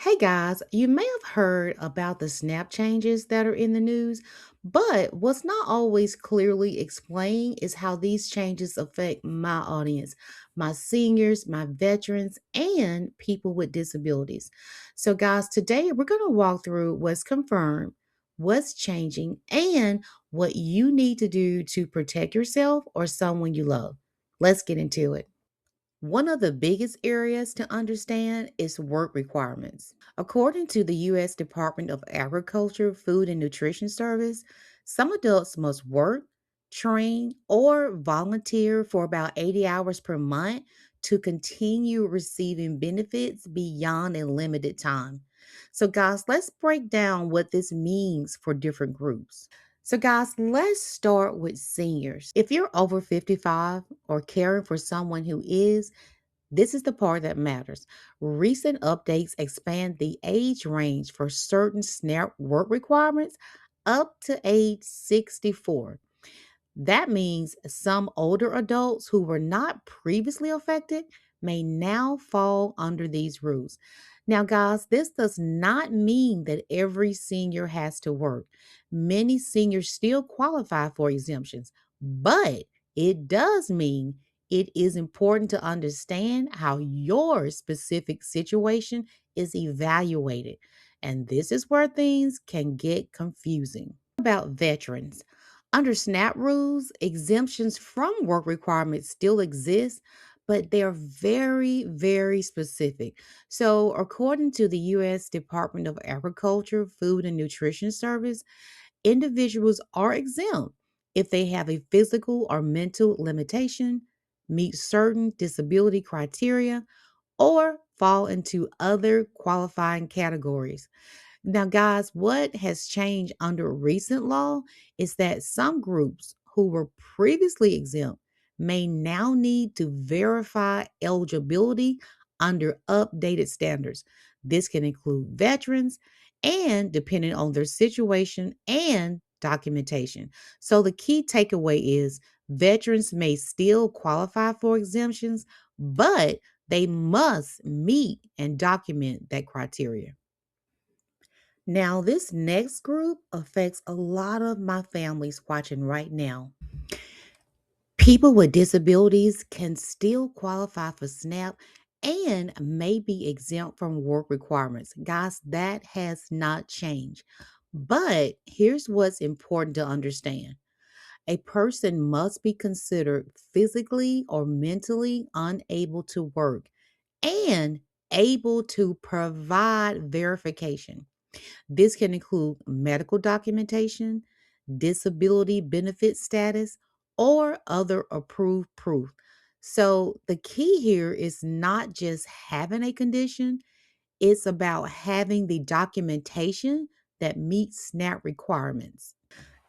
Hey guys, you may have heard about the SNAP changes that are in the news, but what's not always clearly explained is how these changes affect my audience, my seniors, my veterans, and people with disabilities. So, guys, today we're going to walk through what's confirmed, what's changing, and what you need to do to protect yourself or someone you love. Let's get into it. One of the biggest areas to understand is work requirements. According to the U.S. Department of Agriculture, Food and Nutrition Service, some adults must work, train, or volunteer for about 80 hours per month to continue receiving benefits beyond a limited time. So, guys, let's break down what this means for different groups. So, guys, let's start with seniors. If you're over 55 or caring for someone who is, this is the part that matters. Recent updates expand the age range for certain SNAP work requirements up to age 64. That means some older adults who were not previously affected may now fall under these rules. Now, guys, this does not mean that every senior has to work. Many seniors still qualify for exemptions, but it does mean it is important to understand how your specific situation is evaluated. And this is where things can get confusing. About veterans. Under SNAP rules, exemptions from work requirements still exist, but they're very, very specific. So, according to the U.S. Department of Agriculture, Food and Nutrition Service, individuals are exempt if they have a physical or mental limitation, meet certain disability criteria, or fall into other qualifying categories. Now, guys, what has changed under recent law is that some groups who were previously exempt may now need to verify eligibility under updated standards. This can include veterans and depending on their situation and documentation. So, the key takeaway is veterans may still qualify for exemptions, but they must meet and document that criteria. Now, this next group affects a lot of my families watching right now. People with disabilities can still qualify for SNAP and may be exempt from work requirements. Guys, that has not changed. But here's what's important to understand: a person must be considered physically or mentally unable to work and able to provide verification. This can include medical documentation, disability benefit status, or other approved proof. So, the key here is not just having a condition, it's about having the documentation that meets SNAP requirements.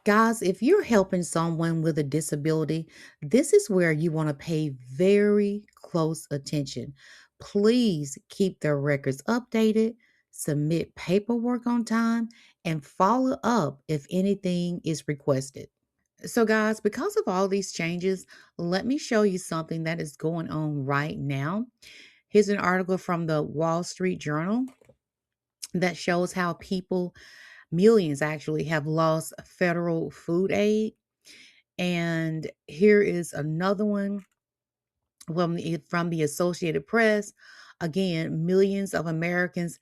Guys, if you're helping someone with a disability, this is where you want to pay very close attention. Please keep their records updated, submit paperwork on time, and follow up if anything is requested. So, guys, because of all these changes, let me show you something that is going on right now. Here's an article from the Wall Street Journal that shows how people, millions actually, have lost federal food aid. And here is another one from the Associated Press. Again, millions of Americans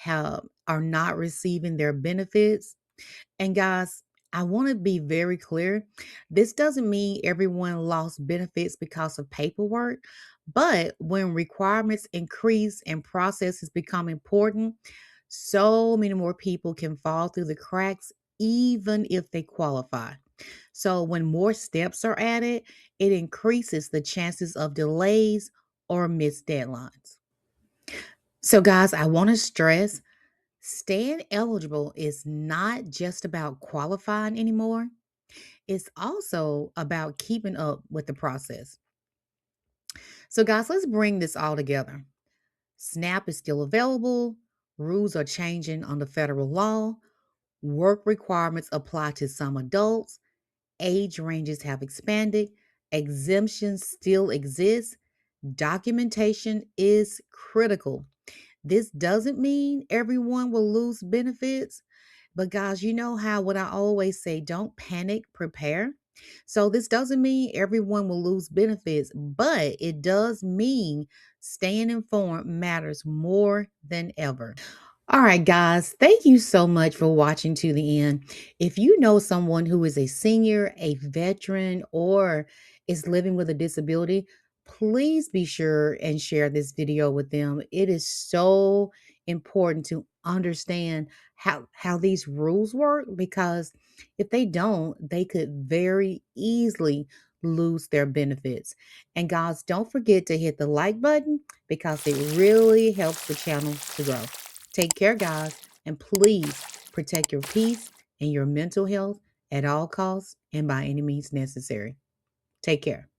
are not receiving their benefits. And guys, I want to be very clear. This doesn't mean everyone lost benefits because of paperwork, but when requirements increase and processes become important, so many more people can fall through the cracks, even if they qualify. So, when more steps are added, it increases the chances of delays or missed deadlines. So, guys, I want to stress staying eligible is not just about qualifying anymore, it's also about keeping up with the process. So, guys, let's bring this all together. SNAP is still available, rules are changing under federal law, work requirements apply to some adults, age ranges have expanded, exemptions still exist, documentation is critical. This doesn't mean everyone will lose benefits, but guys, you know how what I always say, don't panic, prepare. So this doesn't mean everyone will lose benefits, but it does mean staying informed matters more than ever. All right, guys, thank you so much for watching to the end. If you know someone who is a senior, a veteran, or is living with a disability, please be sure and share this video with them. It is so important to understand how these rules work, because if they don't, they could very easily lose their benefits. And guys, don't forget to hit the like button because it really helps the channel to grow. Take care, guys, and please protect your peace and your mental health at all costs and by any means necessary. Take care.